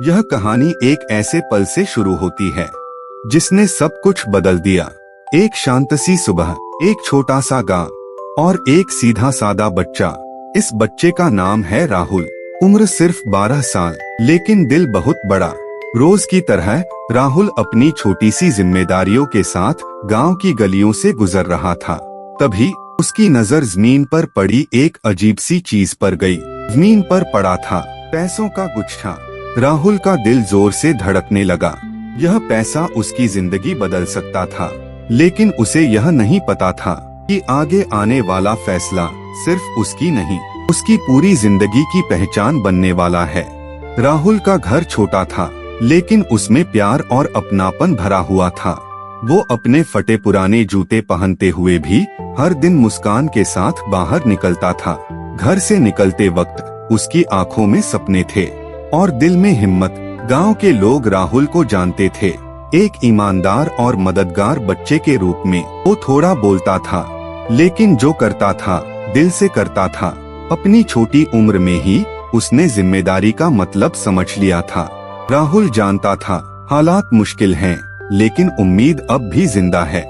यह कहानी एक ऐसे पल से शुरू होती है जिसने सब कुछ बदल दिया। एक शांत सी सुबह, एक छोटा सा गांव और एक सीधा सादा बच्चा। इस बच्चे का नाम है राहुल। उम्र सिर्फ 12 साल, लेकिन दिल बहुत बड़ा। रोज की तरह राहुल अपनी छोटी सी जिम्मेदारियों के साथ गांव की गलियों से गुजर रहा था। तभी उसकी नजर जमीन पर पड़ी एक अजीब सी चीज पर गई। जमीन पर पड़ा था पैसों का गुच्छा। राहुल का दिल जोर से धड़कने लगा। यह पैसा उसकी जिंदगी बदल सकता था, लेकिन उसे यह नहीं पता था कि आगे आने वाला फैसला सिर्फ उसकी नहीं, उसकी पूरी जिंदगी की पहचान बनने वाला है। राहुल का घर छोटा था, लेकिन उसमें प्यार और अपनापन भरा हुआ था। वो अपने फटे पुराने जूते पहनते हुए भी हर दिन मुस्कान के साथ बाहर निकलता था। घर से निकलते वक्त उसकी आंखों में सपने थे और दिल में हिम्मत। गांव के लोग राहुल को जानते थे, एक ईमानदार और मददगार बच्चे के रूप में। वो थोड़ा बोलता था, लेकिन जो करता था दिल से करता था। अपनी छोटी उम्र में ही उसने जिम्मेदारी का मतलब समझ लिया था। राहुल जानता था हालात मुश्किल हैं, लेकिन उम्मीद अब भी जिंदा है।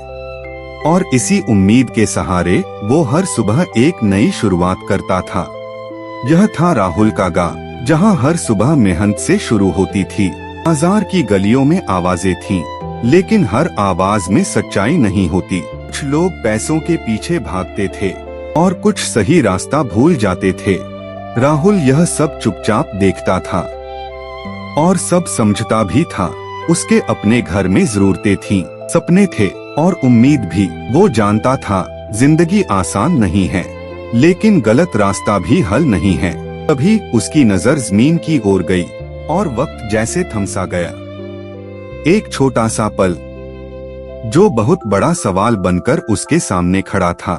और इसी उम्मीद के सहारे वो हर सुबह एक नई शुरुआत करता था। यह था राहुल का गांव, जहां हर सुबह मेहनत से शुरू होती थी। बाजार की गलियों में आवाजें थीं, लेकिन हर आवाज में सच्चाई नहीं होती। कुछ लोग पैसों के पीछे भागते थे और कुछ सही रास्ता भूल जाते थे। राहुल यह सब चुपचाप देखता था और सब समझता भी था। उसके अपने घर में जरूरतें थीं, सपने थे और उम्मीद भी। वो जानता था जिंदगी आसान नहीं है, लेकिन गलत रास्ता भी हल नहीं है। तभी उसकी नजर जमीन की ओर गई और वक्त जैसे थमसा गया। एक छोटा सा पल जो बहुत बड़ा सवाल बनकर उसके सामने खड़ा था।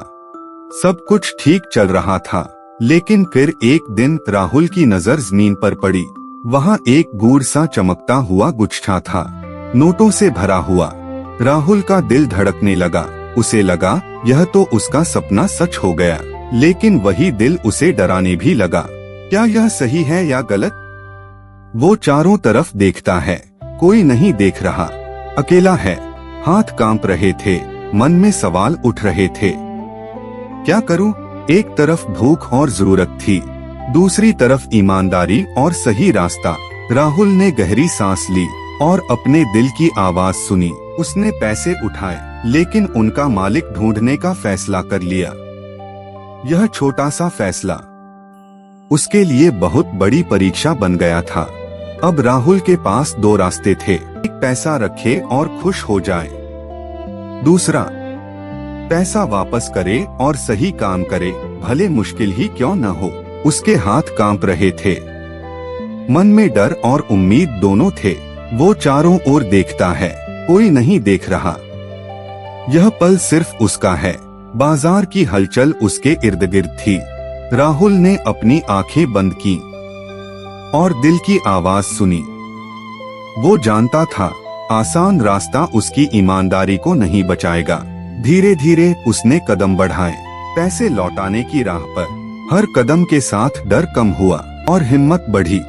सब कुछ ठीक चल रहा था, लेकिन फिर एक दिन राहुल की नजर जमीन पर पड़ी। वहाँ एक गूढ़ सा चमकता हुआ गुच्छा था, नोटों से भरा हुआ। राहुल का दिल धड़कने लगा। उसे लगा यह तो उसका सपना सच हो गया, लेकिन वही दिल उसे डराने भी लगा। क्या यह सही है या गलत? वो चारों तरफ देखता है, कोई नहीं देख रहा। अकेला है। हाथ कांप रहे थे, मन में सवाल उठ रहे थे। क्या करूं? एक तरफ भूख और जरूरत थी, दूसरी तरफ ईमानदारी और सही रास्ता। राहुल ने गहरी सांस ली और अपने दिल की आवाज सुनी। उसने पैसे उठाए, लेकिन उनका मालिक ढूंढने का फैसला कर लिया। यह छोटा सा फैसला उसके लिए बहुत बड़ी परीक्षा बन गया था। अब राहुल के पास दो रास्ते थे, एक पैसा रखे और खुश हो जाए, दूसरा पैसा वापस करे और सही काम करे, भले मुश्किल ही क्यों न हो। उसके हाथ कांप रहे थे, मन में डर और उम्मीद दोनों थे। वो चारों ओर देखता है, कोई नहीं देख रहा। यह पल सिर्फ उसका है। बाजार की हलचल उसके इर्द गिर्द थी। राहुल ने अपनी आंखें बंद की और दिल की आवाज सुनी। वो जानता था आसान रास्ता उसकी ईमानदारी को नहीं बचाएगा। धीरे धीरे उसने कदम बढ़ाए, पैसे लौटाने की राह पर। हर कदम के साथ डर कम हुआ और हिम्मत बढ़ी।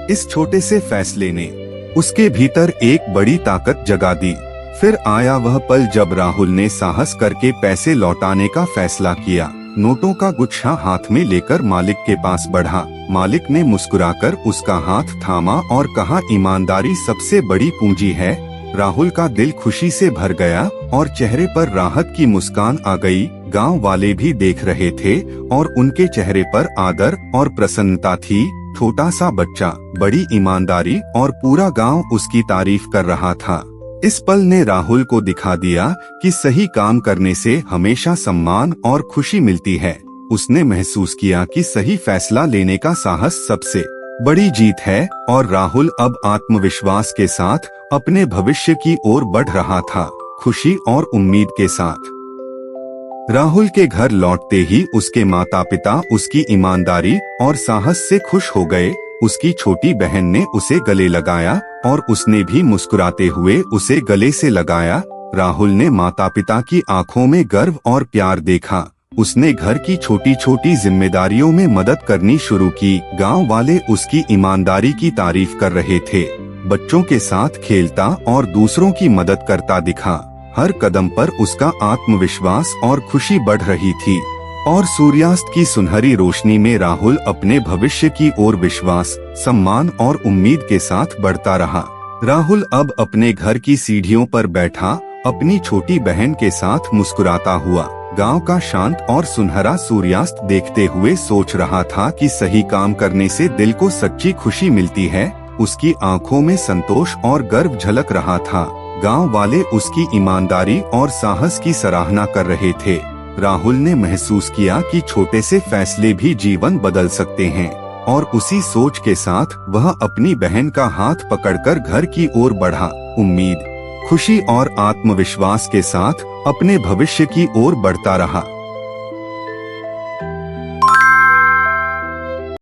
इस छोटे से फैसले ने उसके भीतर एक बड़ी ताकत जगा दी। फिर आया वह पल जब राहुल ने साहस करके पैसे लौटाने का फैसला किया। नोटों का गुच्छा हाथ में लेकर मालिक के पास बढ़ा। मालिक ने मुस्कुराकर उसका हाथ थामा और कहा, ईमानदारी सबसे बड़ी पूंजी है। राहुल का दिल खुशी से भर गया और चेहरे पर राहत की मुस्कान आ गई। गांव वाले भी देख रहे थे और उनके चेहरे पर आदर और प्रसन्नता थी। छोटा सा बच्चा, बड़ी ईमानदारी और पूरा गांव उसकी तारीफ कर रहा था। इस पल ने राहुल को दिखा दिया कि सही काम करने से हमेशा सम्मान और खुशी मिलती है। उसने महसूस किया कि सही फैसला लेने का साहस सबसे बड़ी जीत है और राहुल अब आत्मविश्वास के साथ अपने भविष्य की ओर बढ़ रहा था, खुशी और उम्मीद के साथ। राहुल के घर लौटते ही उसके माता पिता उसकी ईमानदारी और साहस से खुश हो गए। उसकी छोटी बहन ने उसे गले लगाया और उसने भी मुस्कुराते हुए उसे गले से लगाया। राहुल ने माता पिता की आंखों में गर्व और प्यार देखा। उसने घर की छोटी छोटी जिम्मेदारियों में मदद करनी शुरू की। गांव वाले उसकी ईमानदारी की तारीफ कर रहे थे बच्चों के साथ खेलता और दूसरों की मदद करता दिखा। हर कदम पर उसका आत्मविश्वास और खुशी बढ़ रही थी। और सूर्यास्त की सुनहरी रोशनी में राहुल अपने भविष्य की ओर विश्वास, सम्मान और उम्मीद के साथ बढ़ता रहा। राहुल अब अपने घर की सीढ़ियों पर बैठा अपनी छोटी बहन के साथ मुस्कुराता हुआ गांव का शांत और सुनहरा सूर्यास्त देखते हुए सोच रहा था कि सही काम करने से दिल को सच्ची खुशी मिलती है। उसकी आंखों में संतोष और गर्व झलक रहा था। गांव वाले उसकी ईमानदारी और साहस की सराहना कर रहे थे। राहुल ने महसूस किया कि छोटे से फैसले भी जीवन बदल सकते हैं, और उसी सोच के साथ वह अपनी बहन का हाथ पकड़कर घर की ओर बढ़ा, उम्मीद, खुशी और आत्मविश्वास के साथ अपने भविष्य की ओर बढ़ता रहा।